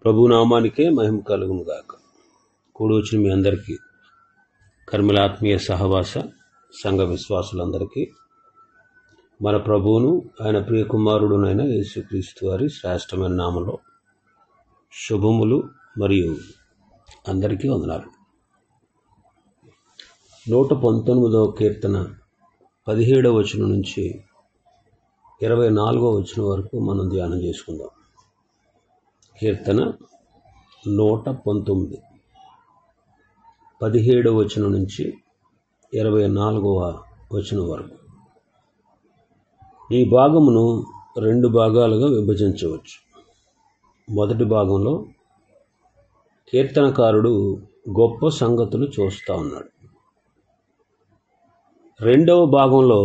ప్రభునామానికే మహిమ కలుగును గాక. కూడి వచ్చిన మీ అందరికీ, కర్మల ఆత్మీయ సహవాస సంఘ విశ్వాసులందరికీ మన ప్రభువును ఆయన ప్రియ కుమారుడునైన యేసుక్రీస్తు వారి శ్రేష్టమైన నామంలో శుభములు మరియు అందరికీ వందనాలు. 119వ కీర్తన 17వ వచనం నుంచి 24వ వచనం వరకు మనం ధ్యానం చేసుకుందాం. కీర్తన 119 17వ వచనం నుంచి 24వ వచనం వరకు. ఈ భాగమును 2 భాగాలుగా విభజించవచ్చు. మొదటి భాగంలో కీర్తనకారుడు గొప్ప సంగతులు చూస్తూ ఉన్నాడు. రెండవ భాగంలో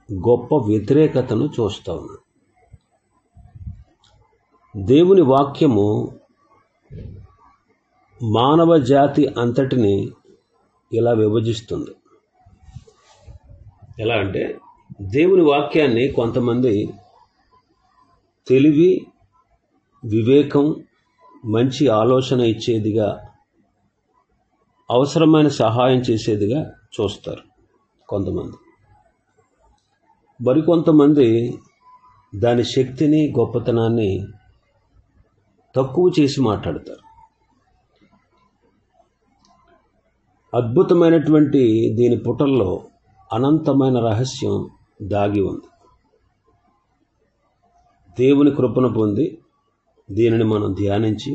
గొప్ప వ్యతిరేకతను చూస్తూ ఉన్నాడు. దేవుని వాక్యము మానవ జాతి అంతటిని ఇలా విభజిస్తుంది. ఎలా అంటే, దేవుని వాక్యాన్ని కొంతమంది తెలివి, వివేకం, మంచి ఆలోచన ఇచ్చేదిగా, అవసరమైన సహాయం చేసేదిగా చూస్తారు కొంతమంది. మరికొంతమంది దాని శక్తిని, గొప్పతనాన్ని తక్కువ చేసి మాట్లాడతారు. అద్భుతమైనటువంటి దీని పుటల్లో అనంతమైన రహస్యం దాగి ఉంది. దేవుని కృపను పొంది దీనిని మనం ధ్యానించి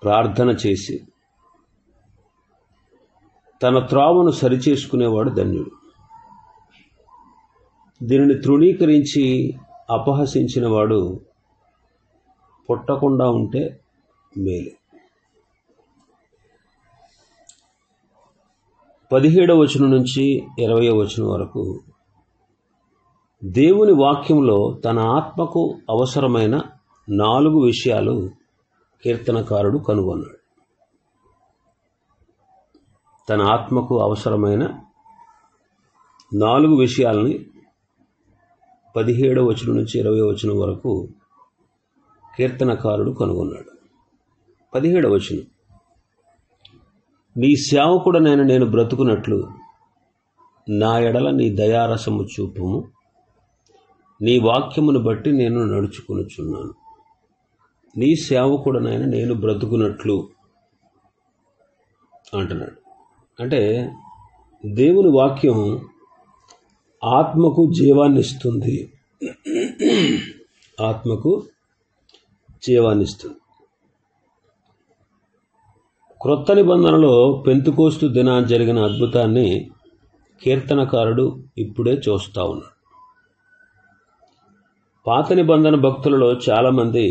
ప్రార్థన చేసి తన త్రోవను సరిచేసుకునేవాడు ధన్యుడు. దీనిని తృణీకరించి అపహసించిన వాడు పుట్టకుండా ఉంటే మేలు. 17వ వచనం నుంచి 20వ వచనం వరకు దేవుని వాక్యంలో తన ఆత్మకు అవసరమైన 4 విషయాలు కీర్తనకారుడు కనుగొన్నాడు. తన ఆత్మకు అవసరమైన 4 విషయాలని 17వ వచనం నుంచి 20వ వచనం వరకు కీర్తనకారుడు కనుగొన్నాడు. 17వ వచనం: నీ సేవకుడనైన నేను బ్రతుకున్నట్లు నా ఎడల నీ దయారసము చూపుము, నీ వాక్యమును బట్టి నేను నడుచుకొనుచున్నాను. నీ సేవకుడనైన నేను బ్రతుకున్నట్లు అంటున్నాడు. అంటే దేవుని వాక్యం ఆత్మకు జీవాన్నిస్తుంది. ఆత్మకు జీవాన్నిస్తుంది. క్రొత్త నిబంధనలో పెంతెకోస్తు దినాన జరిగిన అద్భుతాన్ని కీర్తనకారుడు ఇప్పుడే చూస్తూ ఉన్నాడు. పాత నిబంధన భక్తులలో చాలామంది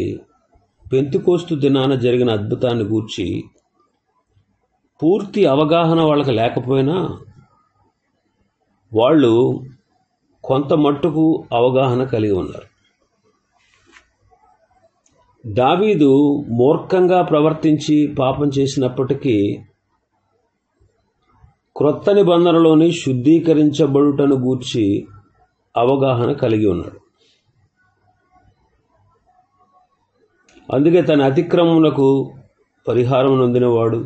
పెంతెకోస్తు దినాన జరిగిన అద్భుతాన్ని గూర్చి పూర్తి అవగాహన వాళ్ళకి లేకపోయినా వాళ్ళు కొంత మట్టుకు అవగాహన కలిగి ఉన్నారు. దావీదు మూర్ఖంగా ప్రవర్తించి పాపం చేసినప్పటికీ క్రొత్త నిబంధనలోని శుద్ధీకరించబడుటను గూర్చి అవగాహన కలిగి ఉన్నాడు. అందుకే తన అతిక్రమములకు పరిహారం నొందినవాడు,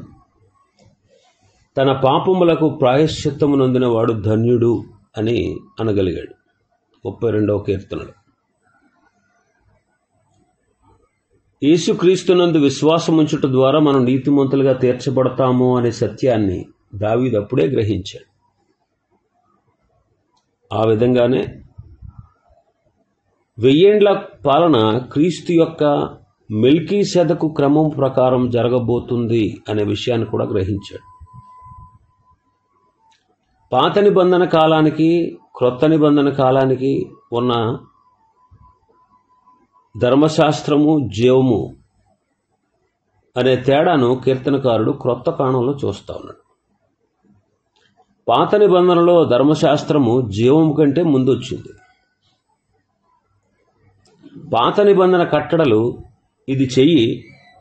తన పాపములకు ప్రాయశ్చిత్తము నొందినవాడు ధన్యుడు అని అనగలిగాడు. 32వ కీర్తనలో యేసుక్రీస్తునందు విశ్వాసముంచుట ద్వారా మనం నీతిమంతులుగా తీర్చబడతాము అనే సత్యాన్ని దావీదు అప్పుడే గ్రహించాడు. ఆ విధంగానే 1000 ఏండ్ల పాలన క్రీస్తు యొక్క మెల్కీసెదకు క్రమం ప్రకారం జరగబోతుంది అనే విషయాన్ని కూడా గ్రహించాడు. పాత నిబంధన కాలానికి, క్రొత్త నిబంధన కాలానికి ఉన్న ధర్మశాస్త్రము, జీవము అనే తేడాను కీర్తనకారుడు క్రొత్త కాలంలో చూస్తూ ఉన్నాడు. పాత నిబంధనలో ధర్మశాస్త్రము జీవము కంటే ముందు వచ్చింది. పాత నిబంధన కట్టడలు ఇది చెయ్యి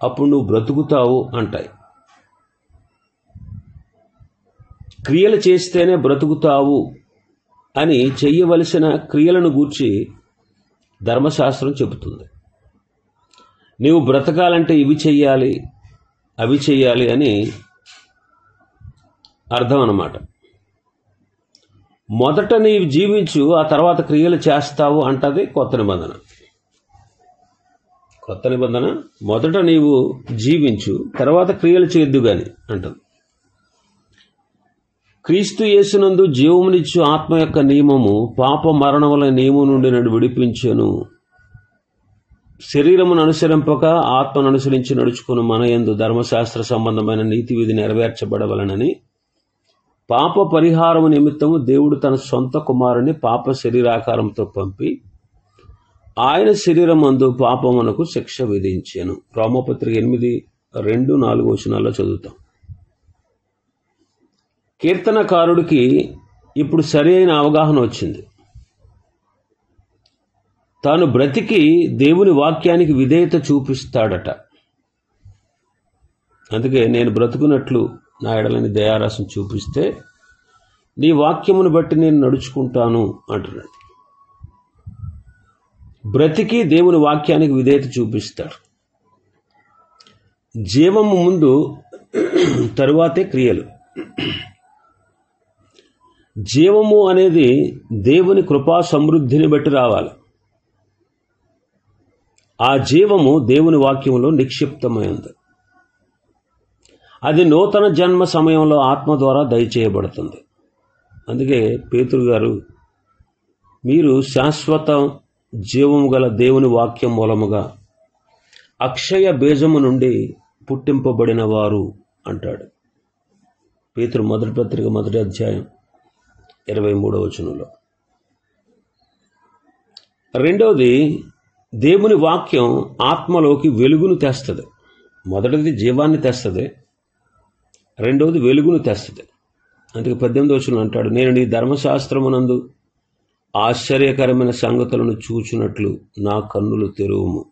అప్పుడు నువ్వు బ్రతుకుతావు అంటాయి. క్రియలు చేస్తేనే బ్రతుకుతావు అని చెయ్యవలసిన క్రియలను గూర్చి ధర్మశాస్త్రం చెబుతుంది. నీవు బ్రతకాలంటే ఇవి చెయ్యాలి, అవి చెయ్యాలి అని అర్థం అన్నమాట. మొదట నీవు జీవించు, ఆ తర్వాత క్రియలు చేస్తావు అంటది కొత్త నిబంధన. కొత్త నిబంధన మొదట నీవు జీవించు, తర్వాత క్రియలు చేయొద్దు గాని అంటది. క్రీస్తు యేసునందు జీవమునిచ్చు ఆత్మ యొక్క నియమము పాప మరణముల నియమం నుండి నన్ను విడిపించెను. శరీరమును అనుసరింపక ఆత్మను అనుసరించి నడుచుకుని మన యందు ధర్మశాస్త్ర సంబంధమైన నీతి విధి నెరవేర్చబడవలనని పాప పరిహారము నిమిత్తము దేవుడు తన సొంత కుమారుని పాప శరీరాకారంతో పంపి ఆయన శరీరమందు పాపమునకు శిక్ష విధించెను. రోమపత్రిక 8:2-4 చదువుతాం. కీర్తనకారుడికి ఇప్పుడు సరి అయిన అవగాహన వచ్చింది. తాను బ్రతికి దేవుని వాక్యానికి విధేయత చూపిస్తాడట. అందుకే నేను బ్రతుకున్నట్లు నా ఎడలని దయారసం చూపిస్తే నీ వాక్యమును బట్టి నేను నడుచుకుంటాను అంటున్నాడు. బ్రతికి దేవుని వాక్యానికి విధేయత చూపిస్తాడు. జీవము ముందు తరువాతే క్రియలు. జీవము అనేది దేవుని కృపా సమృద్ధిని బట్టి రావాలి. ఆ జీవము దేవుని వాక్యములో నిక్షిప్తమైంది. అది నూతన జన్మ సమయంలో ఆత్మ ద్వారా దయచేయబడుతుంది. అందుకే పేతురు గారు, మీరు శాశ్వత జీవము గల దేవుని వాక్యం మూలముగా అక్షయ బీజము నుండి పుట్టింపబడిన వారు అంటాడు. పేతురు మొదటి పత్రిక 1:23. రెండవది, దేవుని వాక్యం ఆత్మలోకి వెలుగును తెస్తుంది. మొదటిది జీవాన్ని తెస్తుంది, రెండవది వెలుగును తెస్తుంది. అందుకే 18 అంటాడు, నేను నీ ధర్మశాస్త్రమునందు ఆశ్చర్యకరమైన సంగతులను చూచున్నట్లు నా కన్నులు తెరువుము.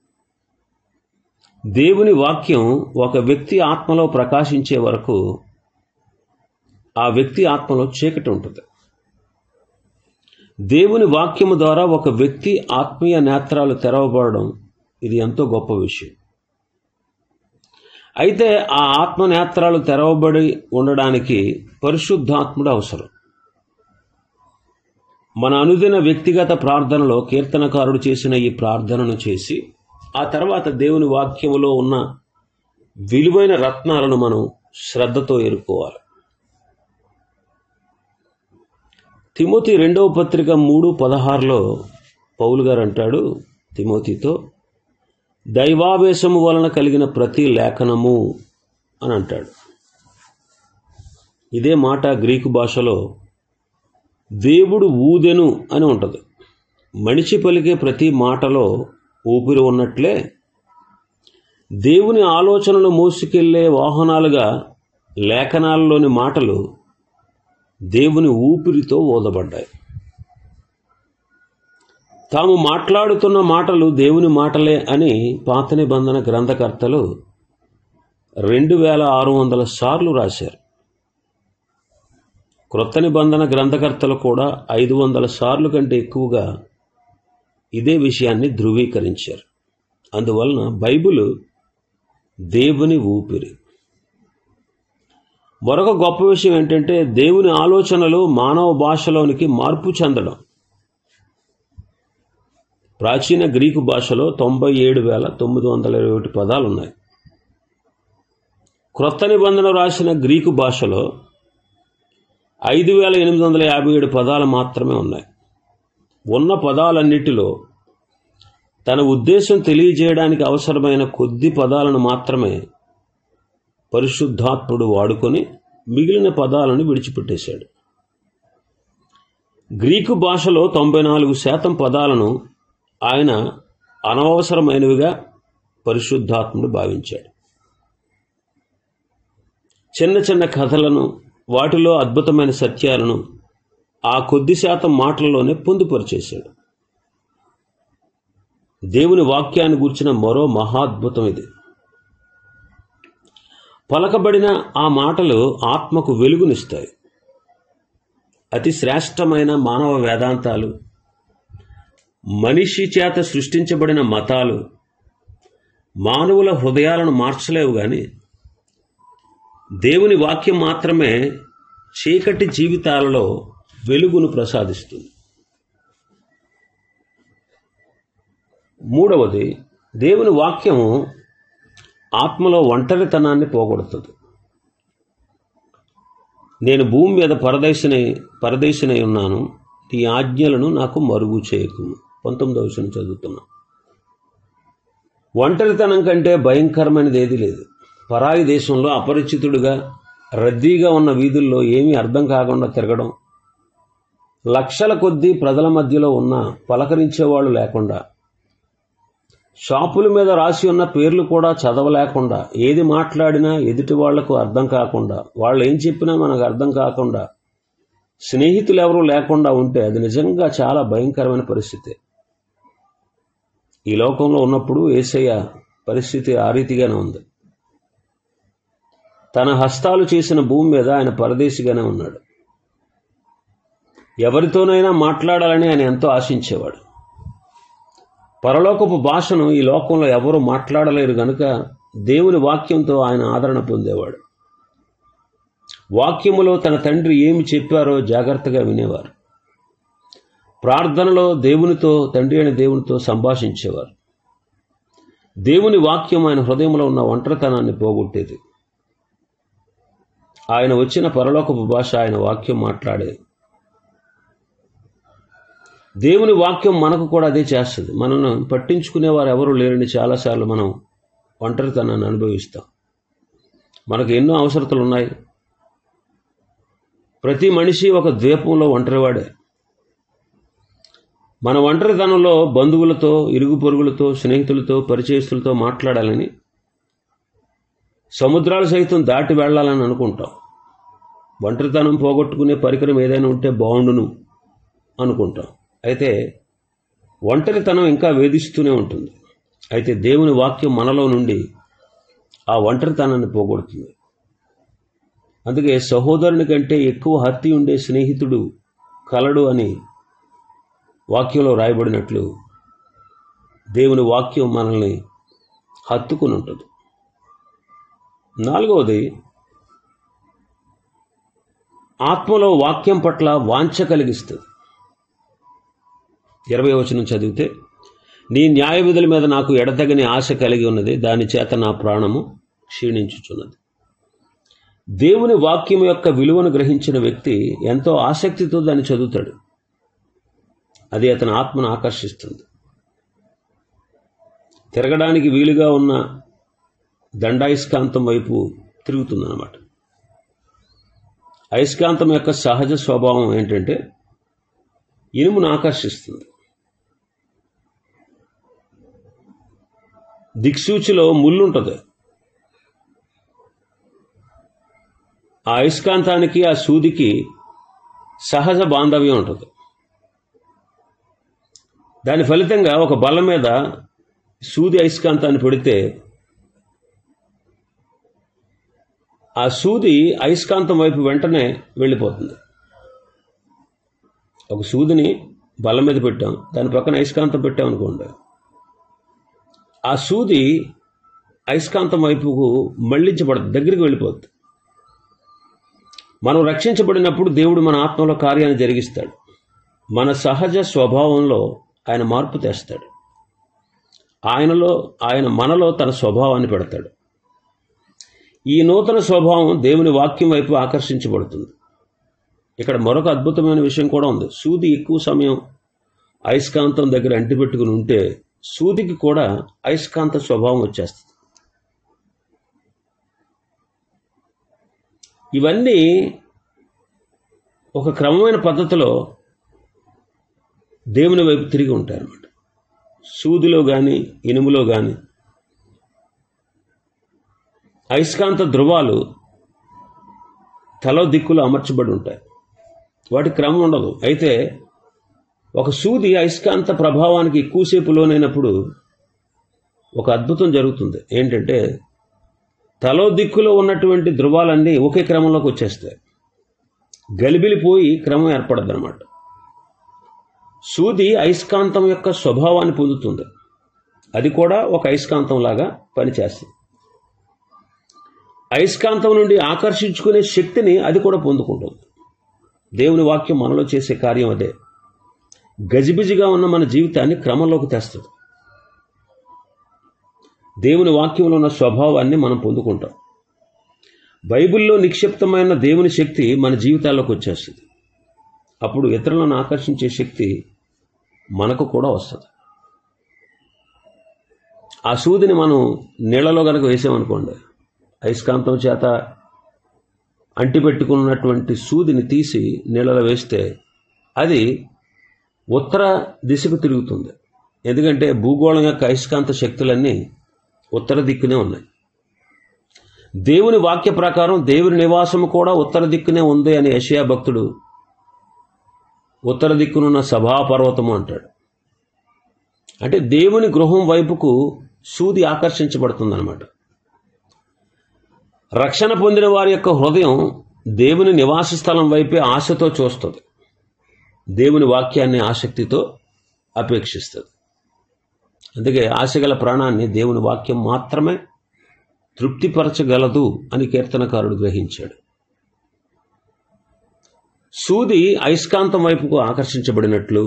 దేవుని వాక్యం ఒక వ్యక్తి ఆత్మలో ప్రకాశించే వరకు ఆ వ్యక్తి ఆత్మలో చీకటి ఉంటుంది. దేవుని వాక్యము ద్వారా ఒక వ్యక్తి ఆత్మీయ నేత్రాలు తెరవబడడం ఇది ఎంతో గొప్ప విషయం. అయితే ఆ ఆత్మ నేత్రాలు తెరవబడి ఉండడానికి పరిశుద్ధాత్ముడు అవసరం. మన అనుదిన వ్యక్తిగత ప్రార్థనలో కీర్తనకారుడు చేసిన ఈ ప్రార్థనను చేసి ఆ తర్వాత దేవుని వాక్యములో ఉన్న విలువైన రత్నాలను మనం శ్రద్ధతో ఎరుకోవాలి. తిమోతి 2వ పత్రిక 3:16 పౌలు గారు అంటాడు తిమోతితో, దైవావేశము వలన కలిగిన ప్రతి లేఖనము అని అంటాడు. ఇదే మాట గ్రీకు భాషలో దేవుడు ఊదెను అని ఉంటుంది. మనిషి పలికే ప్రతి మాటలో ఊపిరి ఉన్నట్లే దేవుని ఆలోచనలు మోసుకెళ్లే వాహనాలుగా లేఖనాలలోని మాటలు దేవుని ఊపిరితో ఊదబడ్డాయి. తాము మాట్లాడుతున్న మాటలు దేవుని మాటలే అని పాత నిబంధన గ్రంథకర్తలు 2600 సార్లు రాశారు. క్రొత్త నిబంధన గ్రంథకర్తలు కూడా 500 సార్లు కంటే ఎక్కువగా ఇదే విషయాన్ని ధృవీకరించారు. అందువలన బైబిల్ దేవుని ఊపిరి. మరొక గొప్ప విషయం ఏంటంటే దేవుని ఆలోచనలు మానవ భాషలోనికి మార్పు చెందడం. ప్రాచీన గ్రీకు భాషలో 97,921 పదాలు ఉన్నాయి. క్రొత్త నిబంధన రాసిన గ్రీకు భాషలో 5,857 పదాలు మాత్రమే ఉన్నాయి. ఉన్న పదాలన్నిటిలో తన ఉద్దేశం తెలియజేయడానికి అవసరమైన కొద్ది పదాలను మాత్రమే పరిశుద్ధాత్ముడు వాడుకొని మిగిలిన పదాలను విడిచిపెట్టేశాడు. గ్రీకు భాషలో 94% పదాలను ఆయన అనవసరమైనవిగా పరిశుద్ధాత్ముడు భావించాడు. చిన్న చిన్న కథలను, వాటిలో అద్భుతమైన సత్యాలను ఆ కొద్ది శాతం మాటల్లోనే పొందుపరిచేశాడు. దేవుని వాక్యాన్ని గూర్చిన మరో మహాద్భుతం ఇది. పలకబడిన ఆ మాటలు ఆత్మకు వెలుగునిస్తాయి. అతి శ్రేష్టమైన మానవ వేదాంతాలు, మనిషి చేత సృష్టించబడిన మతాలు, మానవుల హృదయాలను మార్చలేవు, కానీ దేవుని వాక్యం మాత్రమే చీకటి జీవితాలలో వెలుగును ప్రసాదిస్తుంది. మూడవది, దేవుని వాక్యము ఆత్మలో ఒంటరితనాన్ని పోగొడుతుంది. నేను భూమి మీద పరదేశినై ఉన్నాను, నీ ఆజ్ఞలను నాకు మరుగు చేయకుము. 19వ వచనం చదువుతున్నా. ఒంటరితనం కంటే భయంకరమైనది ఏదీ లేదు. పరాయి దేశంలో అపరిచితుడిగా రద్దీగా ఉన్న వీధుల్లో ఏమీ అర్థం కాకుండా తిరగడం, లక్షల కొద్దీ ప్రజల మధ్యలో ఉన్న పలకరించేవాళ్ళు లేకుండా, షాపుల మీద రాసి ఉన్న పేర్లు కూడా చదవలేకుండా, ఏది మాట్లాడినా ఎదుటి వాళ్లకు అర్థం కాకుండా, వాళ్ళు ఏం చెప్పినా మనకు అర్థం కాకుండా, స్నేహితులు ఎవరూ లేకుండా ఉంటే అది నిజంగా చాలా భయంకరమైన పరిస్థితి. ఈ లోకంలో ఉన్నప్పుడు యేసయ్య పరిస్థితి ఆ రీతిగానే ఉంది. తన హస్తాలు చేసిన భూమి మీద ఆయన పరదేశిగానే ఉన్నాడు. ఎవరితోనైనా మాట్లాడాలని ఆయన ఎంతో ఆశించేవాడు. పరలోకపు భాషను ఈ లోకంలో ఎవరు మాట్లాడలేరు గనుక దేవుని వాక్యంతో ఆయన ఆదరణ పొందేవాడు. వాక్యములో తన తండ్రి ఏమి చెప్పారో జాగ్రత్తగా వినేవారు. ప్రార్థనలో తండ్రి అయిన దేవునితో సంభాషించేవారు. దేవుని వాక్యం ఆయన హృదయంలో ఉన్న ఒంటరితనాన్ని పోగొట్టేది. ఆయన వచ్చిన పరలోకపు భాష ఆయన వాక్యం మాట్లాడేది. దేవుని వాక్యం మనకు కూడా అదే చేస్తుంది. మనల్ని పట్టించుకునేవారు ఎవరు లేరని చాలాసార్లు మనం ఒంటరితనాన్ని అనుభవిస్తాం. మనకు ఎన్నో అవసరతలు ఉన్నాయి. ప్రతి మనిషి ఒక ద్వీపంలో ఒంటరివాడే. మన ఒంటరితనంలో బంధువులతో, ఇరుగు పొరుగులతో, స్నేహితులతో, పరిచయస్తులతో మాట్లాడాలని, సముద్రాలు సైతం దాటి వెళ్ళాలని అనుకుంటాం. ఒంటరితనం పోగొట్టుకునే పరికరం ఏదైనా ఉంటే బాగుండును అనుకుంటాం. అయితే ఒంటరితనం ఇంకా వేధిస్తూనే ఉంటుంది. అయితే దేవుని వాక్యం మనలో నుండి ఆ ఒంటరితనాన్ని పోగొడుతుంది. అందుకే సహోదరుని కంటే ఎక్కువ హత్తి ఉండే స్నేహితుడు కలడు అని వాక్యంలో రాయబడినట్లు దేవుని వాక్యం మనల్ని హత్తుకుని ఉంటుంది. నాలుగవది, ఆత్మలో వాక్యం పట్ల వాంఛ కలిగిస్తుంది. 20వ వచనం చదివితే, నీ న్యాయ విధుల మీద నాకు ఎడతెగని ఆశ కలిగి ఉన్నది, దాని చేత నా ప్రాణము క్షీణించుచున్నది. దేవుని వాక్యం యొక్క విలువను గ్రహించిన వ్యక్తి ఎంతో ఆసక్తితో దాన్ని చదువుతాడు. అది అతని ఆత్మను ఆకర్షిస్తుంది. తిరగడానికి వీలుగా ఉన్న దండాయస్కాంతం వైపు తిరుగుతుందన్నమాట. అయస్కాంతం యొక్క సహజ స్వభావం ఏంటంటే ఇనుమును ఆకర్షిస్తుంది. దిక్సూచిలో ముళ్ళు ఉంటుంది. ఆ అయస్కాంతానికి, ఆ సూదికి సహజ బాంధవ్యం ఉంటుంది. దాని ఫలితంగా ఒక బల్ల మీద సూది అయస్కాంతాన్ని పెడితే ఆ సూది అయస్కాంతం వైపు వెంటనే వెళ్ళిపోతుంది. ఒక సూదిని బల్ల మీద పెట్టాం, దాని పక్కన అయస్కాంతం పెట్టామనుకోండి, ఆ సూది అయస్కాంతం వైపుకు మళ్లించబడుతుంది, దగ్గరికి వెళ్ళిపోతుంది. మనం రక్షించబడినప్పుడు దేవుడు మన ఆత్మలో కార్యాన్ని జరిగిస్తాడు. మన సహజ స్వభావంలో ఆయన మార్పు తెస్తాడు. ఆయన మనలో తన స్వభావాన్ని పెడతాడు. ఈ నూతన స్వభావం దేవుని వాక్యం వైపు ఆకర్షించబడుతుంది. ఇక్కడ మరొక అద్భుతమైన విషయం కూడా ఉంది. సూది ఎక్కువ సమయం అయస్కాంతం దగ్గర అంటిపెట్టుకుని ఉంటే సూదికి కూడా అయస్కాంత స్వభావం వచ్చేస్తుంది. ఇవన్నీ ఒక క్రమమైన పద్ధతిలో దేవుని వైపు తిరిగి ఉంటాయి అన్నమాట. సూదిలో కానీ ఇనుములో కానీ అయస్కాంత ధృవాలు తల దిక్కులు అమర్చబడి ఉంటాయి. వాటి క్రమం ఉండదు. అయితే ఒక సూది అయస్కాంత ప్రభావానికి ఎక్కువసేపు లోనైనప్పుడు ఒక అద్భుతం జరుగుతుంది. ఏంటంటే తలో దిక్కులో ఉన్నటువంటి ధృవాలన్నీ ఒకే క్రమంలోకి వచ్చేస్తాయి. గలిబిలిపోయి క్రమం ఏర్పడద్దు అన్నమాట. సూది అయస్కాంతం యొక్క స్వభావాన్ని పొందుతుంది. అది కూడా ఒక అయస్కాంతం లాగా పనిచేస్తుంది. అయస్కాంతం నుండి ఆకర్షించుకునే శక్తిని అది కూడా పొందుకుంటుంది. దేవుని వాక్యం మనలో చేసే కార్యం అదే. గజిబిజిగా ఉన్న మన జీవితాన్ని క్రమంలోకి తెస్తుంది. దేవుని వాక్యంలో ఉన్న స్వభావాన్ని మనం పొందుకుంటాం. బైబిల్లో నిక్షిప్తమైన దేవుని శక్తి మన జీవితాల్లోకి వచ్చేస్తుంది. అప్పుడు ఇతరులను ఆకర్షించే శక్తి మనకు కూడా వస్తుంది. ఆ సూదిని మనం నీళ్లలో కనుక వేసామనుకోండి, అయస్కాంతం చేత అంటిపెట్టుకున్నటువంటి సూదిని తీసి నీళ్ళలో వేస్తే అది ఉత్తర దిశకు తిరుగుతుంది. ఎందుకంటే భూగోళం యొక్క అయస్కాంత శక్తులన్నీ ఉత్తర దిక్కునే ఉన్నాయి. దేవుని వాక్య ప్రకారం దేవుని నివాసము కూడా ఉత్తర దిక్కునే ఉంది అని యెషయా భక్తుడు ఉత్తర దిక్కునున్న సభాపర్వతము అంటాడు. అంటే దేవుని గృహం వైపుకు సూది ఆకర్షించబడుతుందన్నమాట. రక్షణ పొందిన వారి యొక్క హృదయం దేవుని నివాస స్థలం వైపే ఆశతో చూస్తుంది. దేవుని వాక్యాన్ని ఆసక్తితో అపేక్షిస్తుంది. అందుకే ఆశగల ప్రాణాన్ని దేవుని వాక్యం మాత్రమే తృప్తిపరచగలదు అని కీర్తనకారుడు గ్రహించాడు. సూది అయస్కాంతం వైపుకు ఆకర్షించబడినట్లు,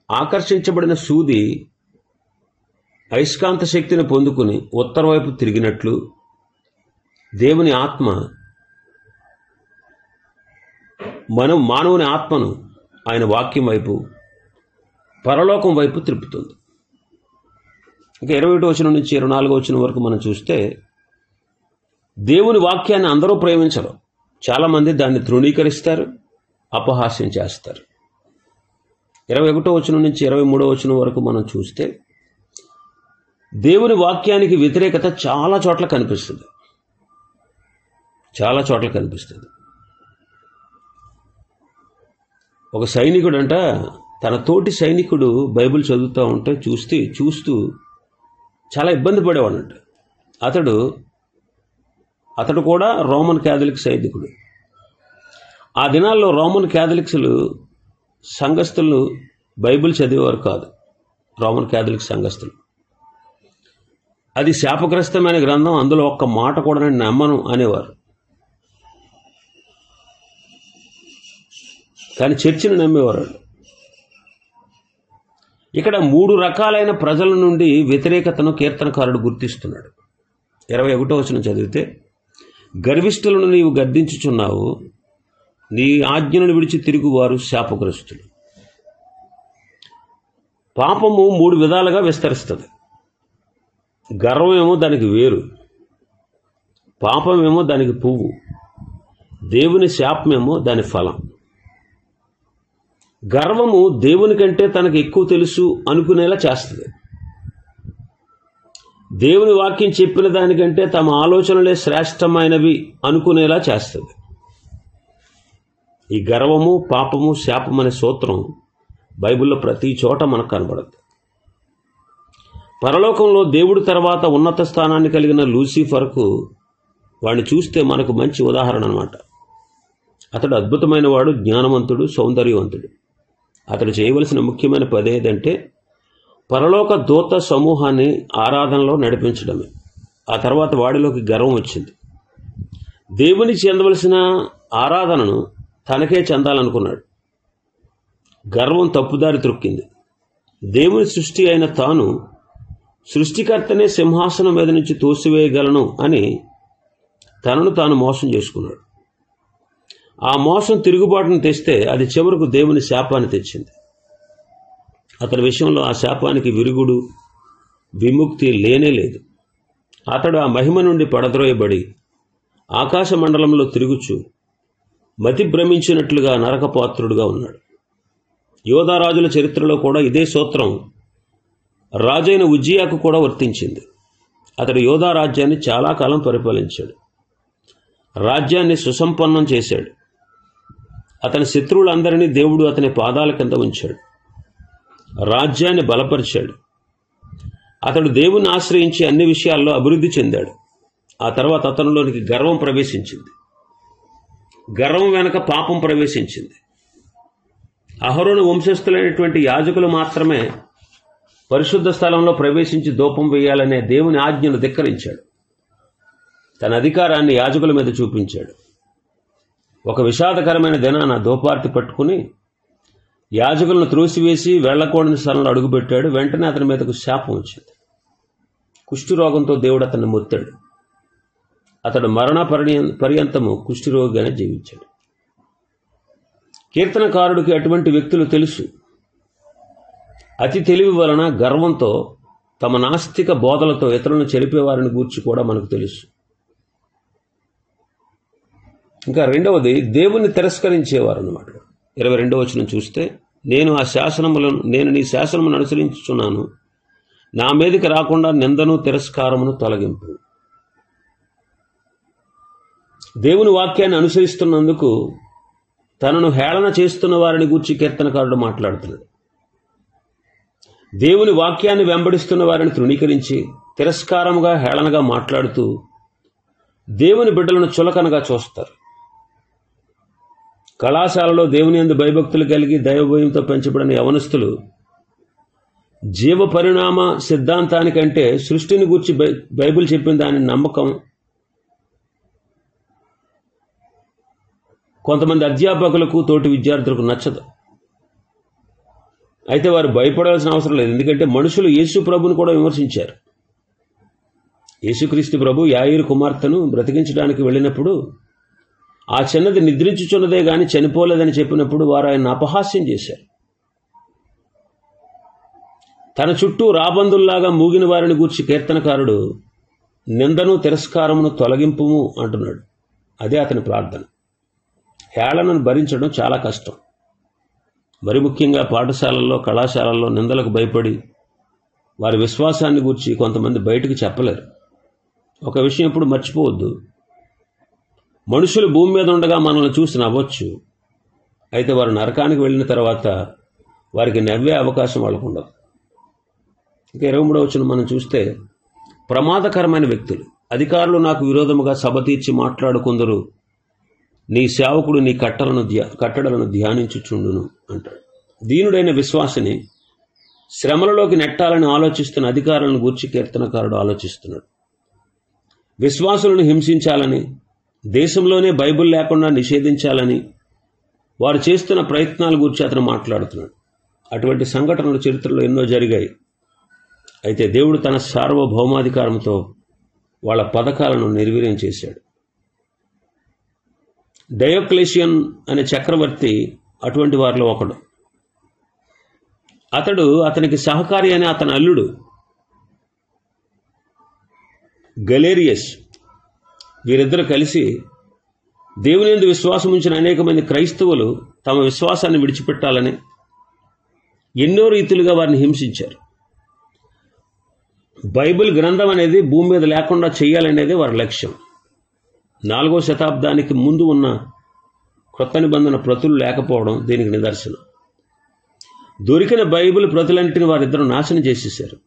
ఆకర్షించబడిన సూది అయస్కాంత శక్తిని పొందుకుని ఉత్తర వైపు తిరిగినట్లు దేవుని ఆత్మ మానవుని ఆత్మను ఆయన వాక్యం వైపు, పరలోకం వైపు త్రిప్పుతుంది. ఇంకా 21వ వచనం నుంచి 24వ వచనం వరకు మనం చూస్తే దేవుని వాక్యాన్ని అందరూ ప్రేమించరు. చాలామంది దాన్ని తృణీకరిస్తారు, అపహాస్యం చేస్తారు. 21వ వచనం నుంచి 23వ వచనం వరకు మనం చూస్తే దేవుని వాక్యానికి వ్యతిరేకత చాలా చోట్ల కనిపిస్తుంది. చాలా చోట్ల కనిపిస్తుంది. ఒక సైనికుడు అంట తన తోటి సైనికుడు బైబిల్ చదువుతూ ఉంటే చూస్తూ చాలా ఇబ్బంది పడేవాడంట. అతడు కూడా రోమన్ క్యాథలిక్ సైనికుడు. ఆ దినాల్లో రోమన్ క్యాథలిక్స్లు సంఘస్థులు బైబిల్ చదివేవారు కాదు. రోమన్ క్యాథలిక్ సంఘస్థులు అది శాపగ్రస్తమైన గ్రంథం, అందులో ఒక్క మాట కూడా నేను నమ్మను అనేవారు. కానీ చర్చిని నమ్మేవారు. ఇక్కడ 3 రకాలైన ప్రజల నుండి వ్యతిరేకతను కీర్తనకారుడు గుర్తిస్తున్నాడు. 21వ వచనం చదివితే, గర్విష్ఠులను నీవు గద్దించుచున్నావు, నీ ఆజ్ఞను విడిచి తిరుగువారు శాపగ్రస్తులు. పాపము 3 విధాలుగా విస్తరిస్తుంది. గర్వమేమో దానికి వేరు, పాపమేమో దానికి పువ్వు, దేవుని శాపమేమో దాని ఫలం. గర్వము దేవుని కంటే తనకు ఎక్కువ తెలుసు అనుకునేలా చేస్తుంది. దేవుని వాక్యం చెప్పిన దానికంటే తమ ఆలోచనలే శ్రేష్టమైనవి అనుకునేలా చేస్తుంది. ఈ గర్వము, పాపము, శాపం అనే సూత్రం బైబిల్లో ప్రతి చోట మనకు కనబడుతుంది. పరలోకంలో దేవుడి తర్వాత ఉన్నత స్థానాన్ని కలిగిన లూసిఫర్కు వాడిని చూస్తే మనకు మంచి ఉదాహరణ అన్నమాట. అతడు అద్భుతమైన వాడు, జ్ఞానవంతుడు, సౌందర్యవంతుడు. అతడు చేయవలసిన ముఖ్యమైన పని ఏదంటే పరలోక దూత సమూహాన్ని ఆరాధనలో నడిపించడమే. ఆ తర్వాత వాడిలోకి గర్వం వచ్చింది. దేవుని చెందవలసిన ఆరాధనను తనకే చెందాలనుకున్నాడు. గర్వం తప్పుదారి త్రొక్కింది. దేవుని సృష్టి అయిన తాను సృష్టికర్తనే సింహాసనం మీద నుంచి తోసివేయగలను అని తనను తాను మోసం చేసుకున్నాడు. ఆ మోసం తిరుగుబాటును తెస్తే అది చివరకు దేవుని శాపాన్ని తెచ్చింది. అతడి విషయంలో ఆ శాపానికి విరుగుడు, విముక్తి లేనే లేదు. అతడు ఆ మహిమ నుండి పడద్రోయబడి ఆకాశ మండలంలో తిరుగుచు మతి భ్రమించినట్లుగా నరకపాత్రుడుగా ఉన్నాడు. యోధారాజుల చరిత్రలో కూడా ఇదే సూత్రం రాజైన ఉజ్జియాకు కూడా వర్తించింది. అతడు యోధా రాజ్యాన్ని చాలా కాలం పరిపాలించాడు. రాజ్యాన్ని సుసంపన్నం చేశాడు. అతని శత్రువులందరినీ దేవుడు అతని పాదాల కింద ఉంచాడు. రాజ్యాన్ని బలపరిచాడు. అతడు దేవుని ఆశ్రయించి అన్ని విషయాల్లో అభివృద్ధి చెందాడు. ఆ తర్వాత అతనిలోనికి గర్వం ప్రవేశించింది. గర్వం వెనక పాపం ప్రవేశించింది. అహరోను వంశస్థులైనటువంటి యాజకులు మాత్రమే పరిశుద్ధ స్థలంలో ప్రవేశించి ధూపం వేయాలనే దేవుని ఆజ్ఞను ధిక్కరించాడు. తన అధికారాన్ని యాజకుల మీద చూపించాడు. ఒక విషాదకరమైన దినాన ధూపార్తి పట్టుకుని యాజకులను త్రోసివేసి వెళ్లకూడని స్థలంలో అడుగుపెట్టాడు. వెంటనే అతని మీదకు శాపం వచ్చింది. కుష్ఠరోగంతో దేవుడు అతన్ని మొత్తాడు. అతడు మరణ పర్యంతము కుష్ఠరోగిగానే జీవించాడు. కీర్తనకారుడికి అటువంటి వ్యక్తులు తెలుసు. అతి తెలివి వలన గర్వంతో తమ నాస్తిక బోధలతో ఇతరులను చెరిపేవారిని గూర్చి కూడా మనకు తెలుసు. ఇంకా రెండవది, దేవుణ్ణి తిరస్కరించేవారు అన్నమాట. 22వ వచనం చూస్తే, నేను నీ శాసనమును అనుసరించుచున్నాను, నా మీదకి రాకుండా నిందను తిరస్కారమును తొలగింపు. దేవుని వాక్యాన్ని అనుసరిస్తున్నందుకు తనను హేళన చేస్తున్న వారిని గూర్చి కీర్తనకారుడు మాట్లాడుతున్నాడు. దేవుని వాక్యాన్ని వెంబడిస్తున్న వారిని తృణీకరించి తిరస్కారముగా హేళనగా మాట్లాడుతూ దేవుని బిడ్డలను చులకనగా చూస్తారు. కళాశాలలో దేవుని యందు భయభక్తులు కలిగి దైవభయంతో పెంచబడిన యవనస్తులు జీవ పరిణామ సిద్ధాంతానికంటే సృష్టిని గూర్చి బైబిల్ చెప్పిన దాని నమ్మకం కొంతమంది అధ్యాపకులకు తోటి విద్యార్థులకు నచ్చదు. అయితే వారు భయపడాల్సిన అవసరం లేదు. ఎందుకంటే మనుషులు యేసు ప్రభుని కూడా విమర్శించారు. యేసుక్రీస్తు ప్రభు యాయిరు కుమార్తెను బ్రతికించడానికి వెళ్ళినప్పుడు ఆ చిన్నది నిద్రించుచున్నదే గాని చనిపోలేదని చెప్పినప్పుడు వారు ఆయన అపహాస్యం చేశారు. తన చుట్టూ రాబందుల్లాగా మూగిన వారిని గూర్చి కీర్తనకారుడు నిందను తిరస్కారమును తొలగింపుము అంటున్నాడు. అదే అతని ప్రార్థన. హేళనను భరించడం చాలా కష్టం. మరి ముఖ్యంగా పాఠశాలల్లో, కళాశాలల్లో నిందలకు భయపడి వారి విశ్వాసాన్ని గూర్చి కొంతమంది బయటకు చెప్పలేరు. ఒక విషయం ఎప్పుడు మర్చిపోవద్దు, మనుషులు భూమి మీద ఉండగా మనల్ని చూసి నవ్వచ్చు. అయితే వారు నరకానికి వెళ్ళిన తర్వాత వారికి నవ్వే అవకాశం వాళ్ళకు ఉండదు. ఇంకా 23వ వచనం మనం చూస్తే, ప్రమాదకరమైన వ్యక్తులు, అధికారులు నాకు విరోధముగా సభ తీర్చి మాట్లాడుకుందరు, నీ సేవకుడు నీ కట్టడలను ధ్యానించుచుండును అంటాడు. దీనుడైన విశ్వాసిని శ్రమలలోకి నెట్టాలని ఆలోచిస్తున్న అధికారులను గూర్చి కీర్తనకారుడు ఆలోచిస్తున్నాడు. విశ్వాసులను హింసించాలని, దేశంలోనే బైబిల్ లేకుండా నిషేధించాలని వారు చేస్తున్న ప్రయత్నాల గురించి అతను మాట్లాడుతున్నాడు. అటువంటి సంఘటనలు చరిత్రలో ఎన్నో జరిగాయి. అయితే దేవుడు తన సార్వభౌమాధికారంతో వాళ్ళ పథకాలను నిర్వీర్యం చేశాడు. డయోక్లేషియన్ అనే చక్రవర్తి అటువంటి వారిలో ఒకడు. అతనికి సహకారి అనే అతని అల్లుడు గలేరియస్, వీరిద్దరు కలిసి దేవుని యందు విశ్వాసం ఉంచిన అనేక మంది క్రైస్తవులు తమ విశ్వాసాన్ని విడిచిపెట్టాలని ఎన్నో రీతులుగా వారిని హింసించారు. బైబిల్ గ్రంథం అనేది భూమి మీద లేకుండా చేయాలనేది వారి లక్ష్యం. 4వ శతాబ్దానికి ముందు ఉన్న క్రొత్త నిబంధన ప్రతులు లేకపోవడం దీనికి నిదర్శనం. దొరికిన బైబిల్ ప్రతులంటిని వారిద్దరూ నాశనం చేసేశారు.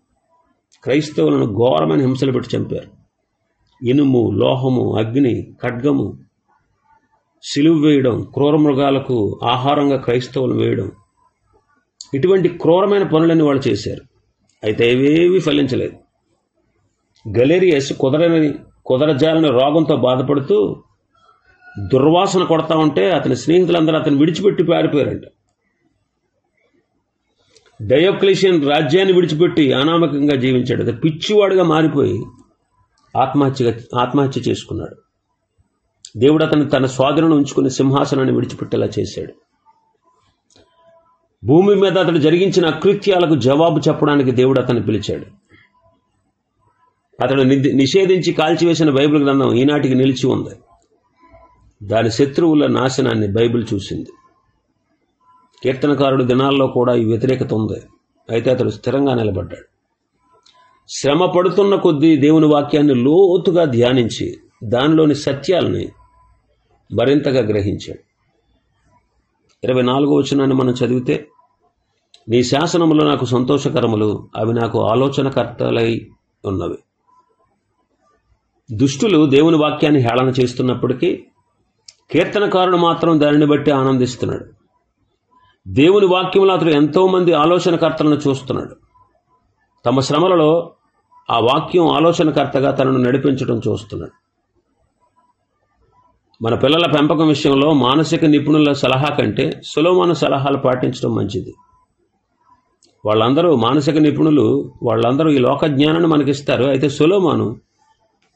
క్రైస్తవులను ఘోరమైన హింసలు పెట్టి చంపారు. ఇనుము, లోహము, అగ్ని, ఖడ్గము, సిలువ వేయడం, క్రూర మృగాలకు ఆహారంగా క్రైస్తవులు వేయడం, ఇటువంటి క్రూరమైన పనులన్నీ వాళ్ళు చేశారు. అయితే ఇవేవీ ఫలించలేదు. గలేరియస్ కుదరజాలని రోగంతో బాధపడుతూ దుర్వాసన కొడతా ఉంటే అతని స్నేహితులందరూ అతను విడిచిపెట్టి పారిపోయారంట. డయోక్లేషియన్ రాజ్యాన్ని విడిచిపెట్టి అనామకంగా జీవించాడు. అతను పిచ్చివాడుగా మారిపోయి ఆత్మహత్య చేసుకున్నాడు. దేవుడు అతను తన స్వాధీనం ఉంచుకుని సింహాసనాన్ని విడిచిపెట్టేలా చేశాడు. భూమి మీద అతడు జరిగించిన అకృత్యాలకు జవాబు చెప్పడానికి దేవుడు అతన్ని పిలిచాడు. అతడు నిషేధించి కాల్చివేసిన బైబిల్ గ్రంథం ఈనాటికి నిలిచి ఉంది. దాని శత్రువుల నాశనాన్ని బైబిల్ చూసింది. కీర్తనకారుడి దినాల్లో కూడా ఈ వ్యతిరేకత ఉంది. అయితే అతడు స్థిరంగా నిలబడ్డాడు. శ్రమ పడుతున్న కొద్దీ దేవుని వాక్యాన్ని లోతుగా ధ్యానించి దానిలోని సత్యాలని మరింతగా గ్రహించాడు. 24వ వచనాన్ని మనం చదివితే, నీ శాసనములు నాకు సంతోషకరములు, అవి నాకు ఆలోచనకర్తలై ఉన్నవి. దుష్టులు దేవుని వాక్యాన్ని హేళన చేస్తున్నప్పటికీ కీర్తనకారుడు మాత్రం దానిని బట్టి ఆనందిస్తున్నాడు. దేవుని వాక్యంలో అతడు ఎంతోమంది ఆలోచనకర్తలను చూస్తున్నాడు. తమ శ్రమలలో ఆ వాక్యం ఆలోచనకర్తగా తనను నడిపించడం చూస్తున్నాడు. మన పిల్లల పెంపకం విషయంలో మానసిక నిపుణుల సలహా కంటే సొలొమోను సలహాలు పాటించడం మంచిది. వాళ్ళందరూ మానసిక నిపుణులు, వాళ్ళందరూ ఈ లోక జ్ఞానాన్ని మనకిస్తారు. అయితే సొలొమోను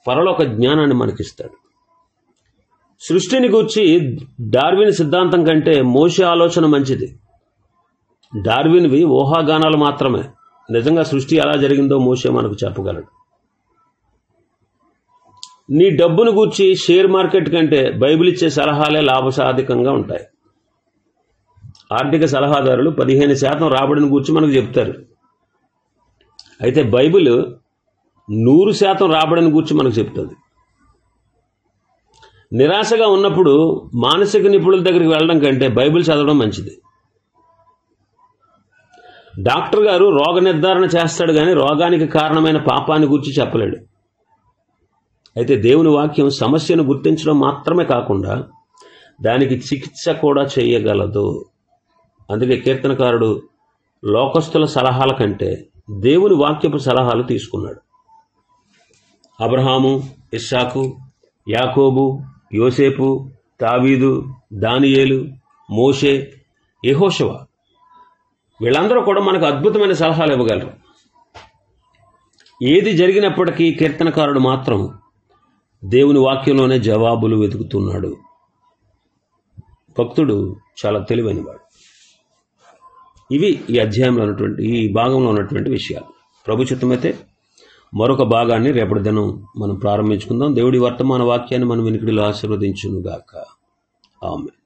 పరలోక జ్ఞానాన్ని మనకిస్తాడు. సృష్టిని గూర్చి డార్విన్ సిద్ధాంతం కంటే మోషే ఆలోచన మంచిది. డార్విన్వి ఊహాగానాలు మాత్రమే. నిజంగా సృష్టి ఎలా జరిగిందో మోషే మనకు చెప్పగలడు. నీ డబ్బును గూర్చి షేర్ మార్కెట్ కంటే బైబిల్ ఇచ్చే సలహాలే లాభసాధికంగా ఉంటాయి. ఆర్థిక సలహాదారులు 15% రాబడిని గూర్చి మనకు చెప్తారు. అయితే బైబిల్ 100% రాబడిని గూర్చి మనకు చెప్తుంది. నిరాశగా ఉన్నప్పుడు మానసిక నిపుణుల దగ్గరికి వెళ్ళడం కంటే బైబిల్ చదవడం మంచిది. డాక్టర్ గారు రోగ నిర్ధారణ చేస్తాడు కానీ రోగానికి కారణమైన పాపాన్ని గురించి చెప్పలేడు. అయితే దేవుని వాక్యం సమస్యను గుర్తించడం మాత్రమే కాకుండా దానికి చికిత్స కూడా చేయగలదు. అందుకే కీర్తనకారుడు లోకస్తుల సలహాల కంటే దేవుని వాక్యపు సలహాలు తీసుకున్నాడు. అబ్రహాము, ఇస్సాకు, యాకోబు, యోసేపు, దావీదు, దానియేలు, మోషే, యెహోషువ వీళ్ళందరూ కూడా మనకు అద్భుతమైన సలహాలు ఇవ్వగలరు. ఏది జరిగినప్పటికీ కీర్తనకారుడు మాత్రం దేవుని వాక్యంలోనే జవాబులు వెతుకుతున్నాడు. భక్తుడు చాలా తెలివైనవాడు. ఇవి ఈ అధ్యాయంలో ఉన్నటువంటి, ఈ భాగంలో ఉన్నటువంటి విషయాలు. ప్రభు చిత్తమైతే మరొక భాగాన్ని రేపటి దినం మనం ప్రారంభించుకుందాం. దేవుడి వర్తమాన వాక్యాన్ని మనం వినికిడిలో ఆశీర్వదించునుగాక. ఆమేన్.